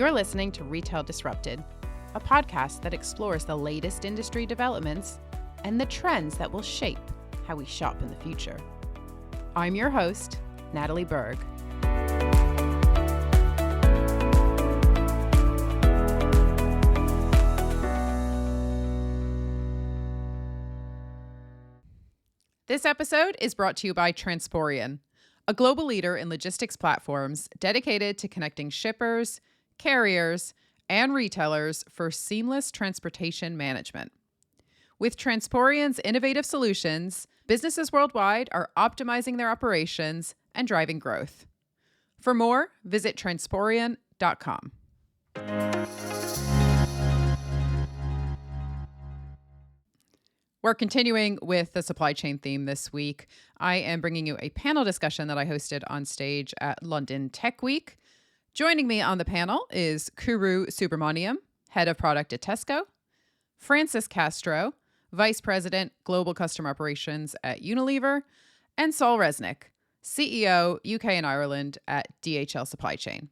You're listening to Retail Disrupted, a podcast that explores the latest industry developments and the trends that will shape how we shop in the future. I'm your host, Natalie Berg. This episode is brought to you by Transporeon, a global leader in logistics platforms dedicated to connecting shippers, carriers, and retailers for seamless transportation management. With Transporeon's innovative solutions, businesses worldwide are optimizing their operations and driving growth. For more, visit transporeon.com. We're continuing with the supply chain theme this week. I am bringing you a panel discussion that I hosted on stage at London Tech Week. Joining me on the panel is Kuru Subramaniam, Head of Product at Tesco, Francis Castro, Vice President, Global Customer Operations at Unilever, and Saul Resnick, CEO, UK and Ireland at DHL Supply Chain.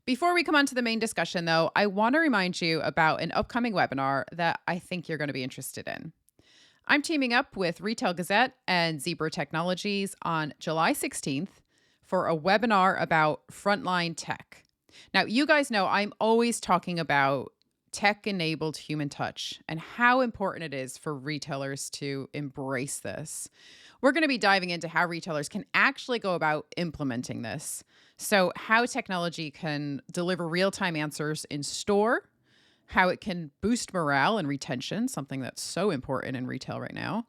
Before we come on to the main discussion, though, I want to remind you about an upcoming webinar that I think you're going to be interested in. I'm teaming up with Retail Gazette and Zebra Technologies on July 16th for a webinar about frontline tech. Now, you guys know I'm always talking about tech-enabled human touch and how important it is for retailers to embrace this. We're going to be diving into how retailers can actually go about implementing this. So how technology can deliver real-time answers in store, how it can boost morale and retention, something that's so important in retail right now,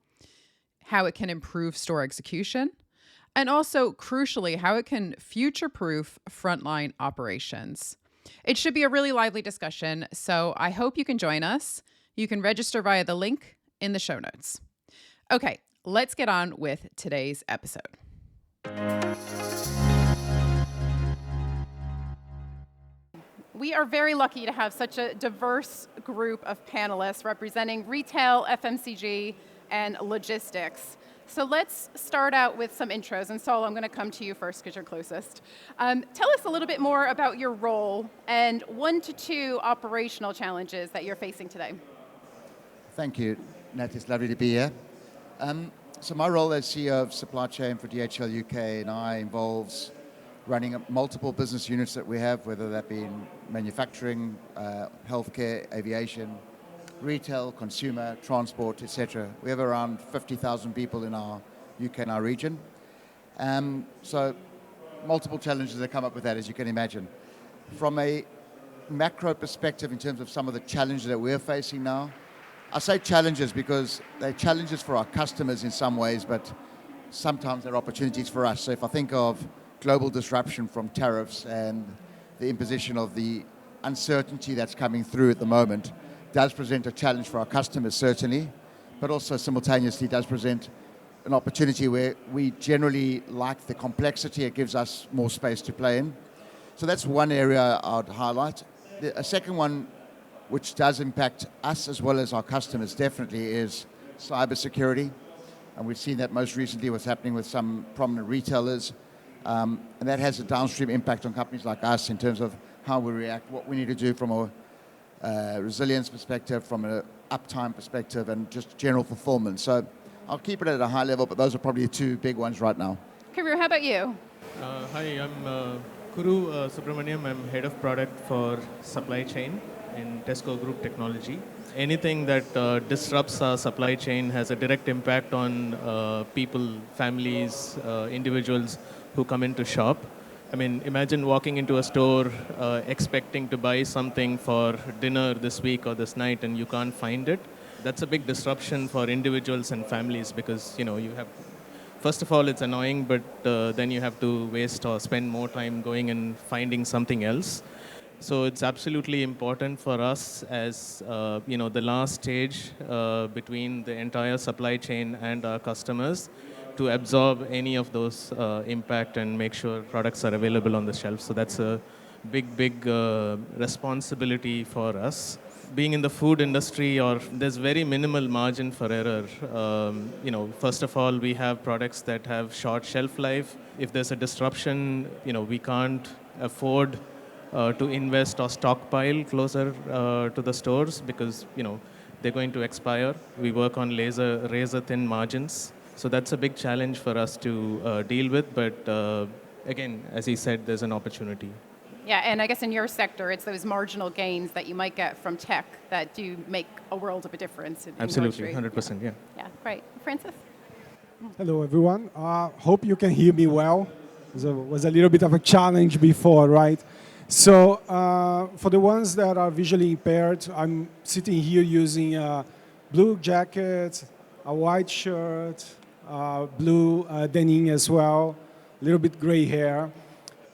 how it can improve store execution, and also, crucially, how it can future-proof frontline operations. It should be a really lively discussion, so I hope you can join us. You can register via the link in the show notes. Okay, let's get on with today's episode. We are very lucky to have such a diverse group of panelists representing retail, FMCG, and logistics. So let's start out with some intros. And Saul, I'm going to come to you first because you're closest. Tell us a little bit more about your role and 1 to 2 operational challenges that you're facing today. Thank you, Nat. It's lovely to be here. So my role as CEO of Supply Chain for DHL UK and I involves running multiple business units that we have, whether that be in manufacturing, healthcare, aviation, retail, consumer, transport, etc. We have around 50,000 people in our UK and our region. So multiple challenges that come up with that, as you can imagine. From a macro perspective, in terms of some of the challenges that we're facing now, I say challenges because they're challenges for our customers in some ways, but sometimes they're opportunities for us. So if I think of global disruption from tariffs and the imposition of the uncertainty that's coming through at the moment does present a challenge for our customers, certainly, but also simultaneously does present an opportunity where we generally like the complexity. It gives us more space to play in. So that's one area I'd highlight. A second one, which does impact us as well as our customers definitely, is cybersecurity. And we've seen that most recently what's happening with some prominent retailers. And that has a downstream impact on companies like us in terms of how we react, what we need to do from a resilience perspective, from an uptime perspective, and just general performance. So I'll keep it at a high level, but those are probably the 2 big ones right now. Kuru, how about you? Hi, I'm Kuru Subramaniam. I'm head of product for supply chain in Tesco Group Technology. Anything that disrupts our supply chain has a direct impact on people, families, individuals who come in to shop. I mean, imagine walking into a store expecting to buy something for dinner this week or this night and you can't find it. That's a big disruption for individuals and families because, you have, first of all, it's annoying, but then you have to waste or spend more time going and finding something else. So it's absolutely important for us as, the last stage between the entire supply chain and our customers to absorb any of those impact and make sure products are available on the shelf. So that's a big responsibility for us. Being in the food industry, there's very minimal margin for error. First of all, we have products that have short shelf life. If there's a disruption, we can't afford to invest or stockpile closer to the stores because they're going to expire. We work on razor thin margins, so that's a big challenge for us to deal with. But again, as he said, there's an opportunity. Yeah, and I guess in your sector, it's those marginal gains that you might get from tech that do make a world of a difference. Absolutely, grocery. 100%, yeah. Yeah, right. Francis? Hello, everyone. Hope you can hear me well. It was a little bit of a challenge before, right? So for the ones that are visually impaired, I'm sitting here using a blue jacket, a white shirt, blue denim as well, a little bit gray hair.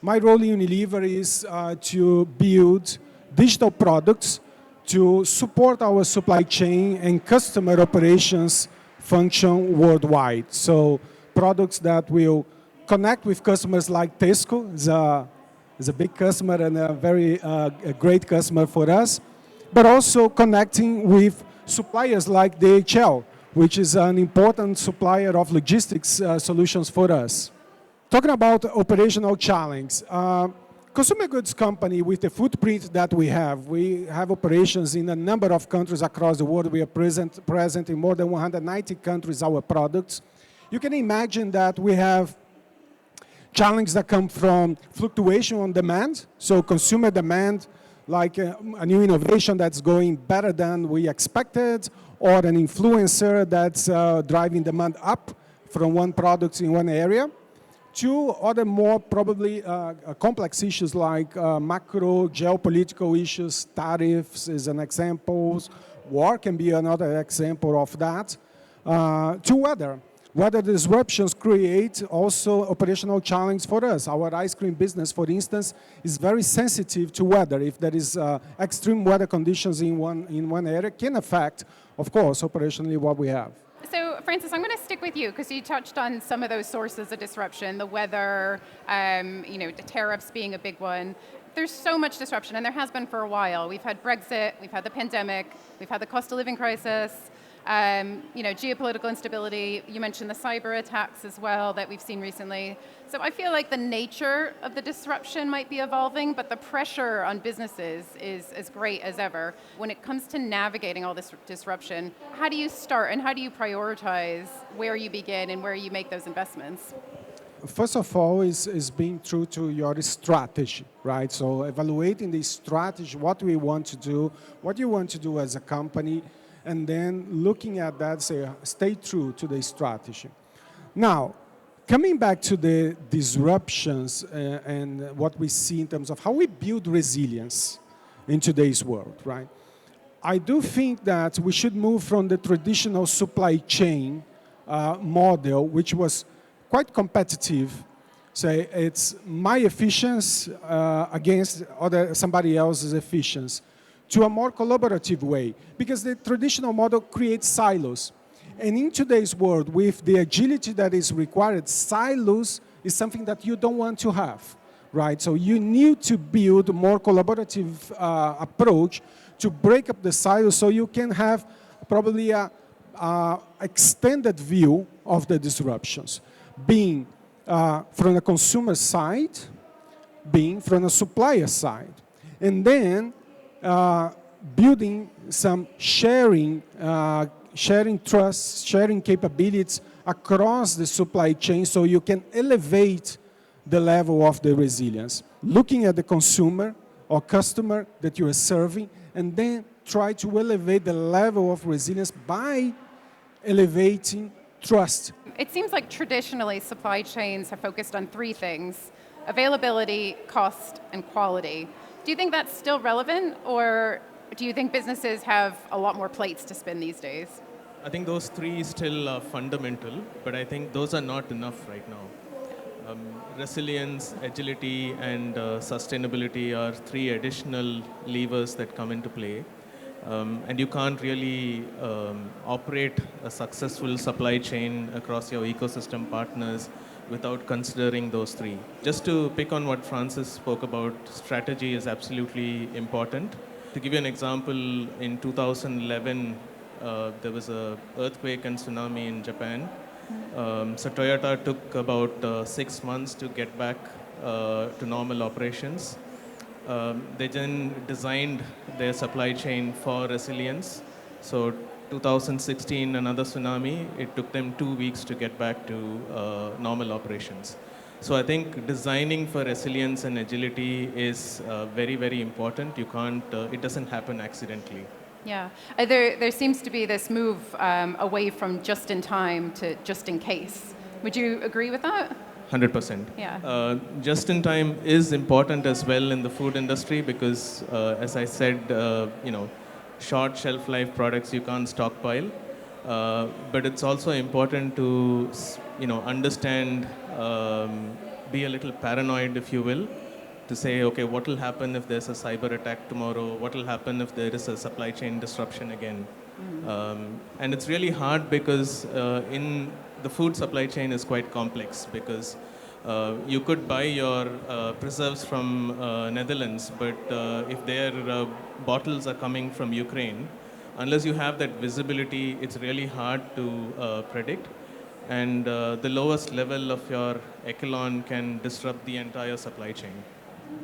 My role in Unilever is to build digital products to support our supply chain and customer operations function worldwide. So products that will connect with customers like Tesco is a big customer and a great customer for us, but also connecting with suppliers like DHL, which is an important supplier of logistics solutions for us. Talking about operational challenge, consumer goods company with the footprint that we have operations in a number of countries across the world. We are present in more than 190 countries, our products. You can imagine that we have challenges that come from fluctuation on demand, so consumer demand, like a new innovation that's going better than we expected, or an influencer that's driving demand up from one product in one area, to other more probably complex issues like macro geopolitical issues, tariffs is an example, war can be another example of that, to weather. Weather disruptions create also operational challenge for us. Our ice cream business, for instance, is very sensitive to weather. If there is extreme weather conditions in one area, can affect, of course, operationally what we have. So, Francis, I'm going to stick with you because you touched on some of those sources of disruption, the weather, the tariffs being a big one. There's so much disruption, and there has been for a while. We've had Brexit, we've had the pandemic, we've had the cost of living crisis, geopolitical instability. You mentioned the cyber attacks as well that we've seen recently. So I feel like the nature of the disruption might be evolving, but the pressure on businesses is as great as ever. When it comes to navigating all this disruption, how do you start and how do you prioritize where you begin and where you make those investments? First of all, is being true to your strategy, right? So evaluating the strategy, what we want to do, what you want to do as a company, and then looking at that, say, stay true to the strategy. Now, coming back to the disruptions and what we see in terms of how we build resilience in today's world, right? I do think that we should move from the traditional supply chain model, which was quite competitive. Say it's my efficiency against somebody else's efficiency, to a more collaborative way, because the traditional model creates silos. And in today's world, with the agility that is required, silos is something that you don't want to have, right? So you need to build a more collaborative approach to break up the silos so you can have probably a extended view of the disruptions, being from the consumer side, being from the supplier side, and then building some sharing trust, sharing capabilities across the supply chain so you can elevate the level of the resilience. Looking at the consumer or customer that you are serving, and then try to elevate the level of resilience by elevating trust. It seems like traditionally supply chains have focused on three things: availability, cost, and quality. Do you think that's still relevant, or do you think businesses have a lot more plates to spin these days? I think those three still are fundamental, but I think those are not enough right now. Resilience, agility, and sustainability are three additional levers that come into play. And you can't really operate a successful supply chain across your ecosystem partners without considering those three. Just to pick on what Francis spoke about, strategy is absolutely important. To give you an example, in 2011, there was an earthquake and tsunami in Japan. So Toyota took about 6 months to get back to normal operations. They then designed their supply chain for resilience. So 2016, another tsunami, it took them 2 weeks to get back to normal operations. So I think designing for resilience and agility is very, very important. You can't, it doesn't happen accidentally. Yeah, there seems to be this move away from just in time to just in case. Would you agree with that? 100%. Yeah. Just in time is important as well in the food industry because, as I said, short shelf life products you can't stockpile. But it's also important to, understand, be a little paranoid, if you will, to say, okay, what will happen if there's a cyber attack tomorrow? What will happen if there is a supply chain disruption again? And it's really hard because in the food supply chain is quite complex because you could buy your preserves from Netherlands, but if their bottles are coming from Ukraine, unless you have that visibility, it's really hard to predict. And the lowest level of your echelon can disrupt the entire supply chain.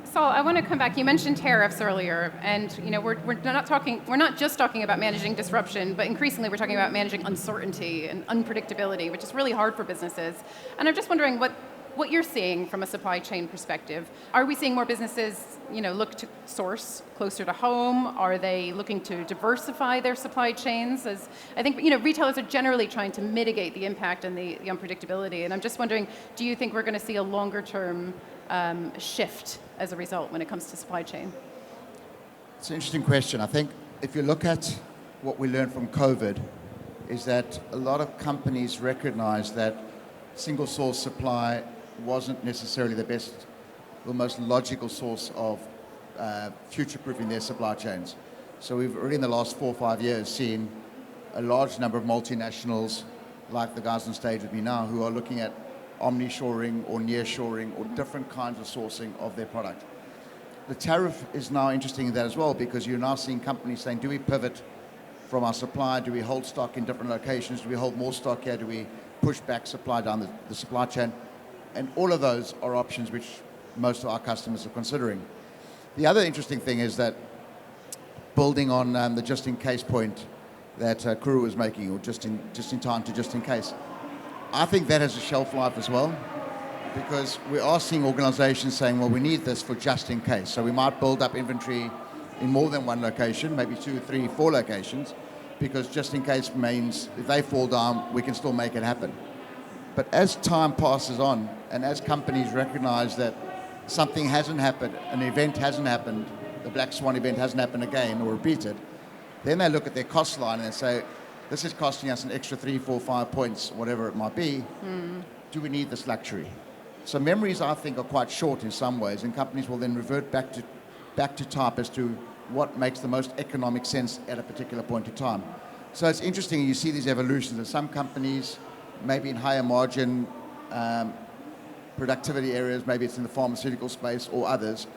Saul, I want to come back. You mentioned tariffs earlier, and we're not just talking about managing disruption, but increasingly we're talking about managing uncertainty and unpredictability, which is really hard for businesses. And I'm just wondering what you're seeing from a supply chain perspective. Are we seeing more businesses, look to source closer to home? Are they looking to diversify their supply chains? As I think, retailers are generally trying to mitigate the impact and the unpredictability. And I'm just wondering, do you think we're going to see a longer term shift as a result when it comes to supply chain? It's an interesting question. I think if you look at what we learned from COVID is that a lot of companies recognize that single source supply wasn't necessarily the best, the most logical source of future-proofing their supply chains. So we've already in the last 4 or 5 years seen a large number of multinationals, like the guys on stage with me now, who are looking at omni-shoring or near-shoring or different kinds of sourcing of their product. The tariff is now interesting in that as well because you're now seeing companies saying, do we pivot from our supply? Do we hold stock in different locations? Do we hold more stock here? Do we push back supply down the supply chain? And all of those are options which most of our customers are considering. The other interesting thing is that building on the just-in-case point that Kuru was making, or just in time to just in case, I think that has a shelf life as well, because we are seeing organizations saying, well, we need this for just in case. So we might build up inventory in more than one location, maybe 2, 3, 4 locations, because just in case means if they fall down, we can still make it happen. But as time passes on, and as companies recognize that something hasn't happened, an event hasn't happened, the Black Swan event hasn't happened again or repeated, then they look at their cost line and they say, this is costing us an extra 3, 4, 5 points, whatever it might be. Do we need this luxury? So memories, I think, are quite short in some ways, and companies will then revert back to type as to what makes the most economic sense at a particular point in time. So it's interesting, you see these evolutions, and some companies, maybe in higher margin productivity areas, maybe it's in the pharmaceutical space or others,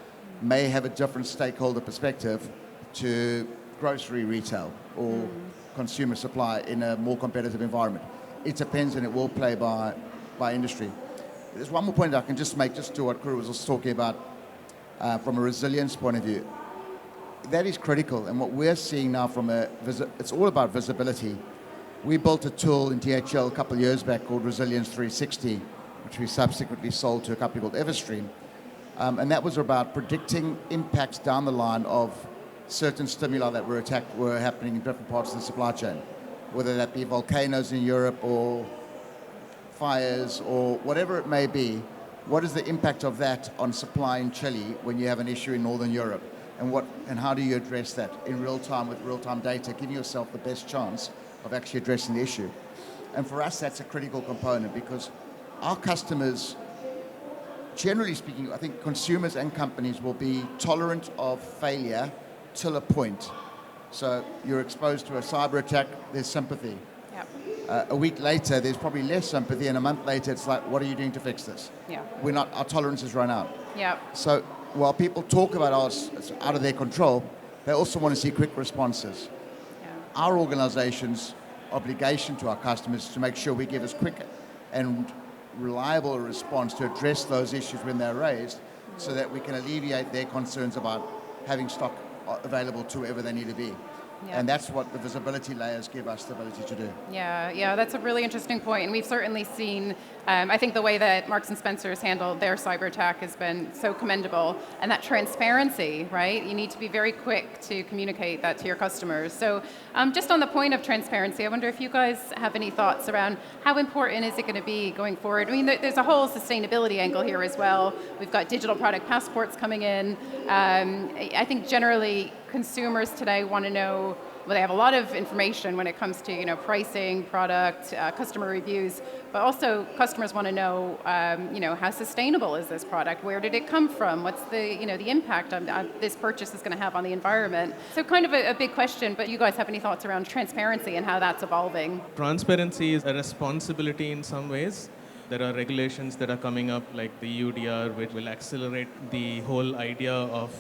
may have a different stakeholder perspective to grocery retail or consumer supply in a more competitive environment. It depends, and it will play by industry. There's one more point I can just make, just to what Kuru was also talking about from a resilience point of view. That is critical, and what we're seeing now it's all about visibility. We built a tool in DHL a couple of years back called Resilience 360, which we subsequently sold to a company called Everstream. And that was about predicting impacts down the line of certain stimuli that were happening in different parts of the supply chain, whether that be volcanoes in Europe or fires or whatever it may be. What is the impact of that on supply in Chile when you have an issue in Northern Europe? And how do you address that in real time with real-time data, giving yourself the best chance of actually addressing the issue? And for us, that's a critical component because our customers, generally speaking, I think consumers and companies will be tolerant of failure till a point. So you're exposed to a cyber attack, there's sympathy. Yep. A week later, there's probably less sympathy, and a month later, it's like, what are you doing to fix this? Yeah. Our tolerance has run out. Yeah. So while people talk about us out of their control, they also want to see quick responses. Yeah. Our organization's obligation to our customers is to make sure we give as quick and reliable a response to address those issues when they're raised, so that we can alleviate their concerns about having stock available to wherever they need to be. Yeah. And that's what the visibility layers give us the ability to do. Yeah, that's a really interesting point. And we've certainly seen, I think the way that Marks and Spencer's handled their cyber attack has been so commendable. And that transparency, right? You need to be very quick to communicate that to your customers. So just on the point of transparency, I wonder if you guys have any thoughts around how important is it going to be going forward? I mean, there's a whole sustainability angle here as well. We've got digital product passports coming in. I think generally consumers today want to know, well, they have a lot of information when it comes to pricing, product, customer reviews, but also customers want to know how sustainable is this product? Where did it come from? What's the the impact this purchase is going to have on the environment? So kind of a big question, but you guys have any thoughts around transparency and how that's evolving? Transparency is a responsibility in some ways. There are regulations that are coming up like the UDR, which will accelerate the whole idea of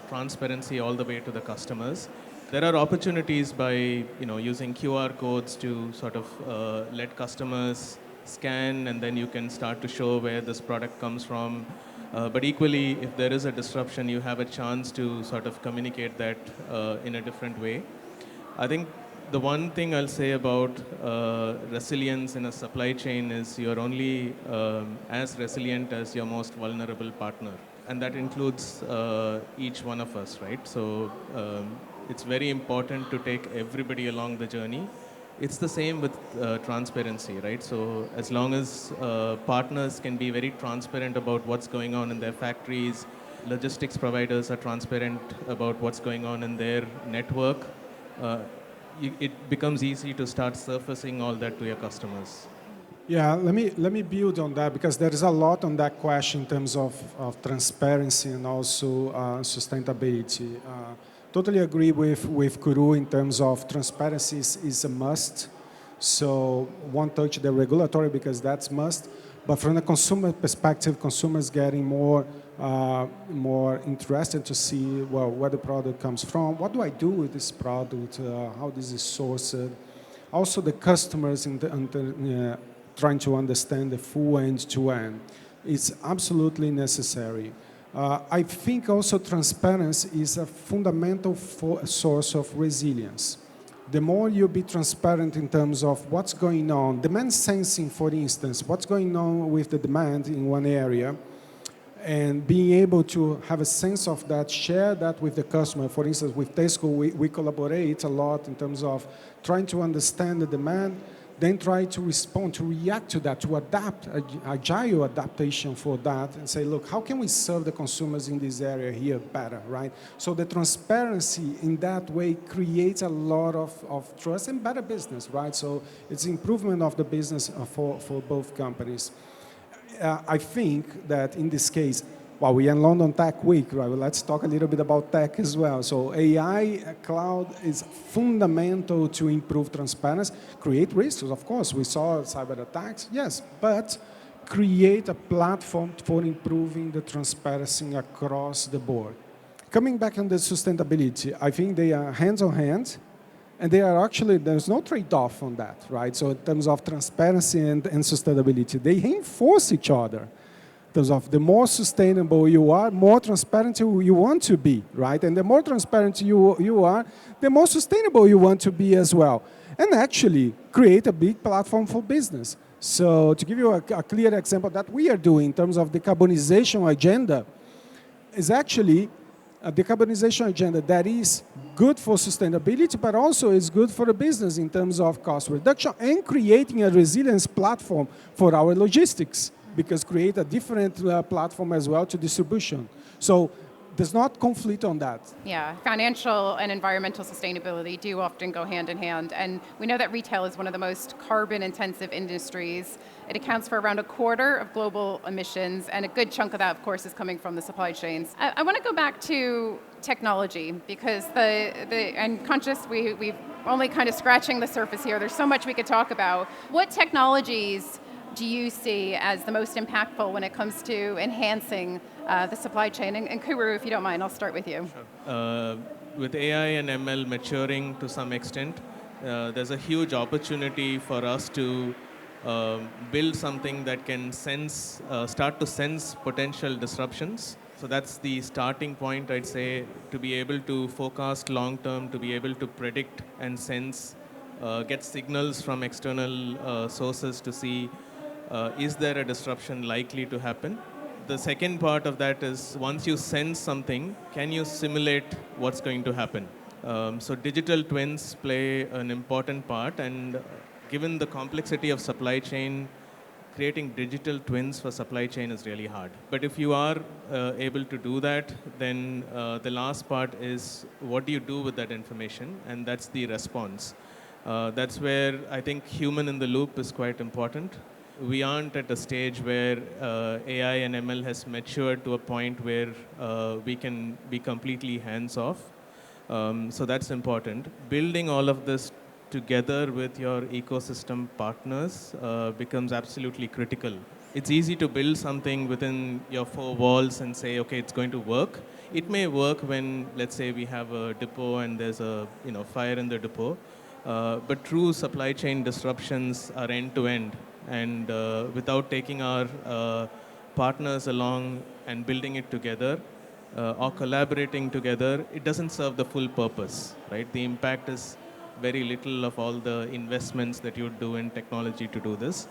transparency all the way to the customers. There are opportunities by using QR codes to sort of let customers scan, and then you can start to show where this product comes from. But equally, if there is a disruption, you have a chance to sort of communicate that in a different way. I think the one thing I'll say about resilience in a supply chain is you're only as resilient as your most vulnerable partner. And that includes each one of us, right? So it's very important to take everybody along the journey. It's the same with transparency, right? So as long as partners can be very transparent about what's going on in their factories, logistics providers are transparent about what's going on in their network, it becomes easy to start surfacing all that to your customers. Yeah, let me build on that, because there is a lot on that question in terms of transparency and also sustainability. Totally agree with Kuru in terms of transparency is a must. So won't touch the regulatory because that's must. But from the consumer perspective, consumers getting more interested to see, well, where the product comes from, what do I do with this product, how this is sourced. Also the customers trying to understand the full end-to-end. It's absolutely necessary. I think also transparency is a fundamental source of resilience. The more you be transparent in terms of what's going on, demand sensing, for instance, what's going on with the demand in one area, and being able to have a sense of that, share that with the customer. For instance, with Tesco, we collaborate a lot in terms of trying to understand the demand, then try to respond, to react to that, to adapt, agile adaptation for that, and say, look, how can we serve the consumers in this area here better, right? So the transparency in that way creates a lot of trust and better business, right? So it's improvement of the business for both companies. I think that in this case, well, we are in London Tech Week, right? Well, let's talk a little bit about tech as well. So AI, cloud is fundamental to improve transparency, create risks. Of course, we saw cyber attacks, yes, but create a platform for improving the transparency across the board. Coming back on the sustainability, I think they are hands on hand, and they are actually, there's no trade-off on that, right? So in terms of transparency and sustainability, they reinforce each other. In terms of the more sustainable you are, more transparent you want to be, right? And the more transparent you are, the more sustainable you want to be as well. And actually create a big platform for business. So to give you a clear example that we are doing in terms of the decarbonization agenda, is actually a decarbonization agenda that is good for sustainability, but also is good for the business in terms of cost reduction and creating a resilience platform for our logistics, because create a different platform as well to distribution. So there's not conflict on that. Yeah, financial and environmental sustainability do often go hand in hand. And we know that retail is one of the most carbon intensive industries. It accounts for around a quarter of global emissions, and a good chunk of that, of course, is coming from the supply chains. I want to go back to technology, because I'm conscious we've only kind of scratching the surface here. There's so much we could talk about. What technologies do you see as the most impactful when it comes to enhancing the supply chain? And Kuru, if you don't mind, I'll start with you. Sure. With AI and ML maturing to some extent, there's a huge opportunity for us to build something that can start to sense potential disruptions So that's the starting point, I'd say, to be able to forecast long term, to be able to predict and sense, get signals from external sources to see is there a disruption likely to happen. The second part of that is once you sense something, can you simulate what's going to happen? So digital twins play an important part, and given the complexity of supply chain, creating digital twins for supply chain is really hard. But if you are able to do that, then the last part is what do you do with that information, and that's the response. That's where I think human in the loop is quite important. We aren't at a stage where AI and ML has matured to a point where we can be completely hands-off. So that's important. Building all of this together with your ecosystem partners becomes absolutely critical. It's easy to build something within your four walls and say, okay, it's going to work. It may work when, let's say, we have a depot and there's a fire in the depot. But true supply chain disruptions are end-to-end. And without taking our partners along and building it together, or collaborating together, it doesn't serve the full purpose, right? The impact is very little of all the investments that you do in technology to do this.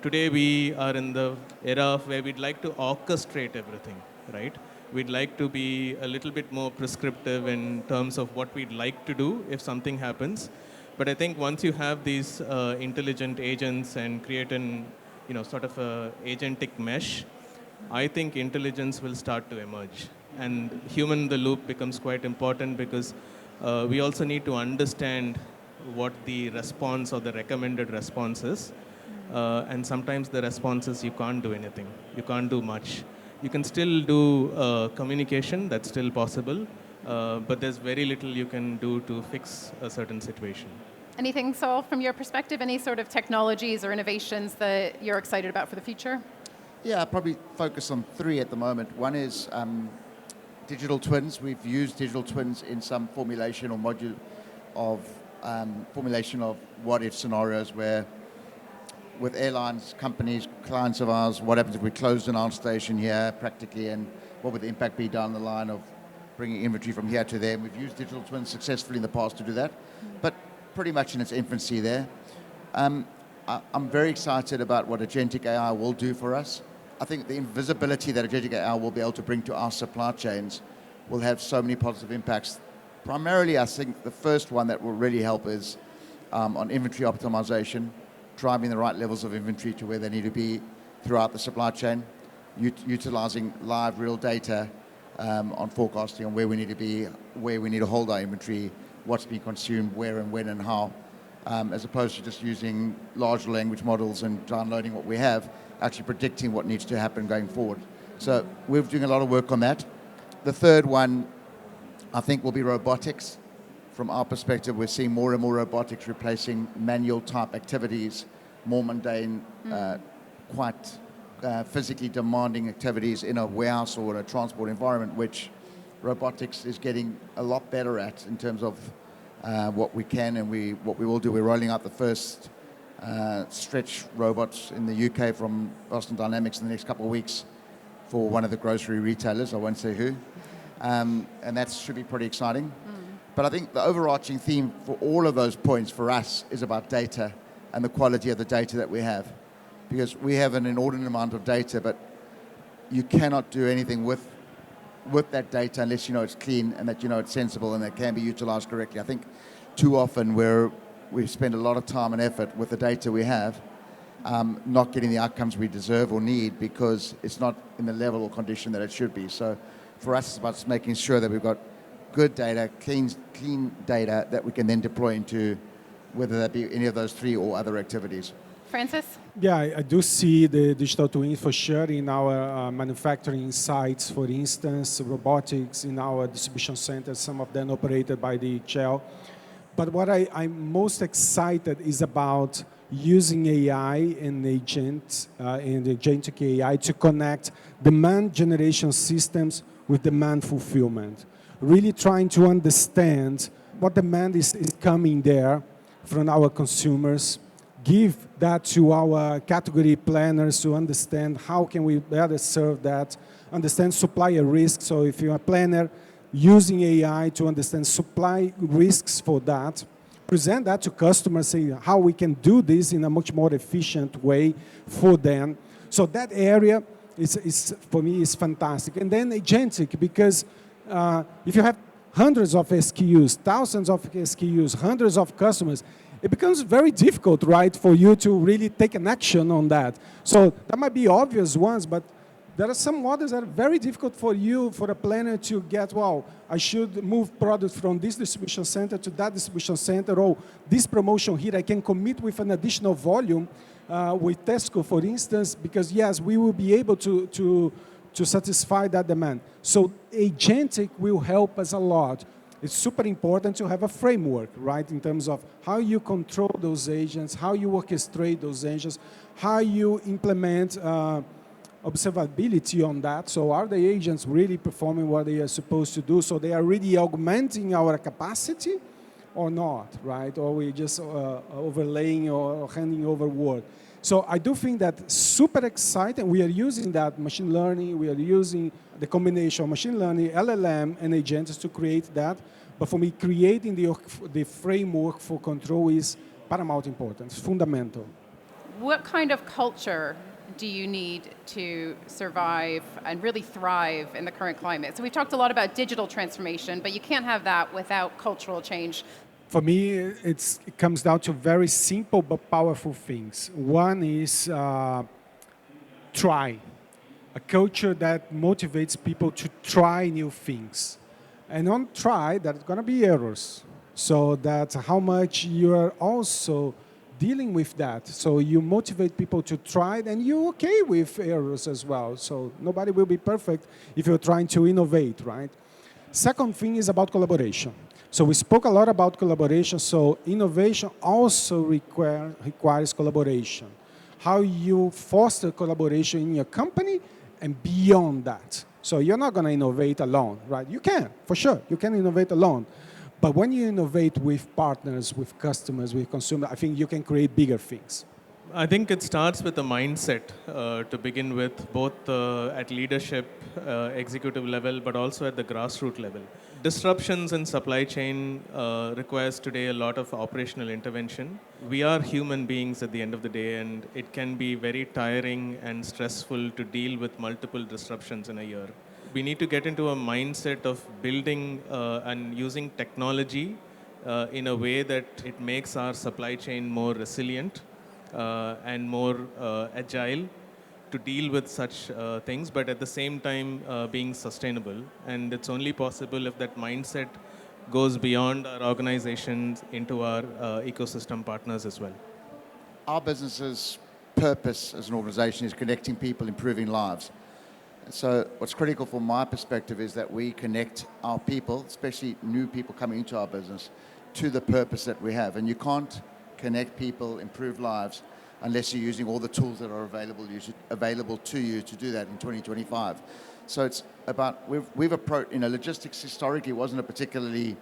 Today we are in the era of where we'd like to orchestrate everything, right? We'd like to be a little bit more prescriptive in terms of what we'd like to do if something happens. But I think once you have these intelligent agents and create an, sort of a agentic mesh, I think intelligence will start to emerge. And human in the loop becomes quite important because we also need to understand what the response or the recommended response is. And sometimes the response is you can't do anything. You can't do much. You can still do communication, that's still possible. But there's very little you can do to fix a certain situation. Anything, Saul, from your perspective, any sort of technologies or innovations that you're excited about for the future? Yeah, I'll probably focus on three at the moment. One is digital twins. We've used digital twins in some formulation or module of formulation of what-if scenarios where with airlines, companies, clients of ours, what happens if we closed an our station here practically, and what would the impact be down the line of bringing inventory from here to there. And we've used digital twins successfully in the past to do that, but pretty much in its infancy there. I'm very excited about what agentic AI will do for us. I think the invisibility that agentic AI will be able to bring to our supply chains will have so many positive impacts. Primarily, I think the first one that will really help is on inventory optimization, driving the right levels of inventory to where they need to be throughout the supply chain, utilizing live, real data on forecasting on where we need to be, where we need to hold our inventory, what's being consumed, where and when and how, as opposed to just using large language models and downloading what we have, actually predicting what needs to happen going forward. So we're doing a lot of work on that. The third one, I think, will be robotics. From our perspective, we're seeing more and more robotics replacing manual type activities, more mundane, quite physically demanding activities in a warehouse or in a transport environment, which robotics is getting a lot better at in terms of what we can and what we will do. We're rolling out the first stretch robots in the UK from Boston Dynamics in the next couple of weeks for one of the grocery retailers. I won't say who. And that should be pretty exciting. But I think the overarching theme for all of those points for us is about data and the quality of the data that we have. Because we have an inordinate amount of data, but you cannot do anything with that data unless you know it's clean and that you know it's sensible and that it can be utilized correctly. I think too often we spend a lot of time and effort with the data we have, not getting the outcomes we deserve or need because it's not in the level or condition that it should be. So for us, it's about making sure that we've got good data, clean data that we can then deploy into whether that be any of those three or other activities. Francis? Yeah, I do see the digital twin for sure in our manufacturing sites, for instance, robotics in our distribution centers, some of them operated by the DHL. But what I'm most excited is about using AI and agents and agentic AI to connect demand generation systems with demand fulfillment. Really trying to understand what demand is coming there from our consumers, give that to our category planners to understand how can we better serve that, understand supplier risk. So if you're a planner, using AI to understand supply risks for that, present that to customers, say how we can do this in a much more efficient way for them. So that area is for me, is fantastic. And then agentic, because if you have hundreds of SKUs, thousands of SKUs, hundreds of customers, it becomes very difficult, right, for you to really take an action on that. So that might be obvious ones, but there are some others that are very difficult for you, for a planner to get, well, I should move products from this distribution center to that distribution center, or this promotion here, I can commit with an additional volume with Tesco, for instance, because yes, we will be able to satisfy that demand. So agentic will help us a lot. It's super important to have a framework, right, in terms of how you control those agents, how you orchestrate those agents, how you implement observability on that. So are the agents really performing what they are supposed to do? So they are really augmenting our capacity or not, right? Or we just overlaying or handing over work. So I do think that super exciting. We are using that machine learning. We are using the combination of machine learning, LLM, and agents to create that. But for me, creating the framework for control is paramount importance, fundamental. What kind of culture do you need to survive and really thrive in the current climate? So we've talked a lot about digital transformation, but you can't have that without cultural change. For me, it comes down to very simple but powerful things. One is try. A culture that motivates people to try new things. And on try, there's going to be errors. So that's how much you are also dealing with that. So you motivate people to try it, and you're okay with errors as well. So nobody will be perfect if you're trying to innovate, right? Second thing is about collaboration. So we spoke a lot about collaboration. So innovation also requires collaboration. How you foster collaboration in your company and beyond that. So you're not going to innovate alone, right? You can, for sure. You can innovate alone. But when you innovate with partners, with customers, with consumers, I think you can create bigger things. I think it starts with a mindset to begin with, both at leadership, executive level, but also at the grassroots level. Disruptions in supply chain requires today a lot of operational intervention. We are human beings at the end of the day, and it can be very tiring and stressful to deal with multiple disruptions in a year. We need to get into a mindset of building and using technology in a way that it makes our supply chain more resilient and more agile to deal with such things, but at the same time being sustainable. And it's only possible if that mindset goes beyond our organizations into our ecosystem partners as well. Our business's purpose as an organization is connecting people, improving lives. So what's critical from my perspective is that we connect our people, especially new people coming into our business, to the purpose that we have. And you can't connect people, improve lives, unless you're using all the tools that are available to you to do that in 2025. So it's about, we've approached, logistics historically was not a particularly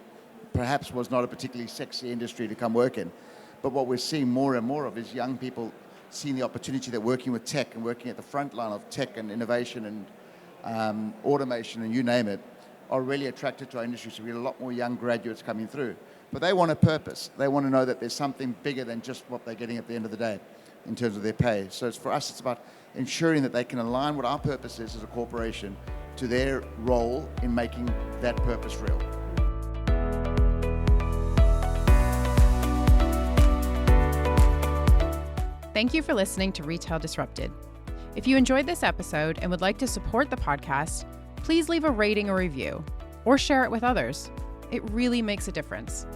sexy industry to come work in. But what we're seeing more and more of is young people seeing the opportunity that working with tech and working at the front line of tech and innovation and automation and you name it, are really attracted to our industry. So we have a lot more young graduates coming through. But they want a purpose. They want to know that there's something bigger than just what they're getting at the end of the day in terms of their pay. So for us, it's about ensuring that they can align what our purpose is as a corporation to their role in making that purpose real. Thank you for listening to Retail Disrupted. If you enjoyed this episode and would like to support the podcast, please leave a rating or review or share it with others. It really makes a difference.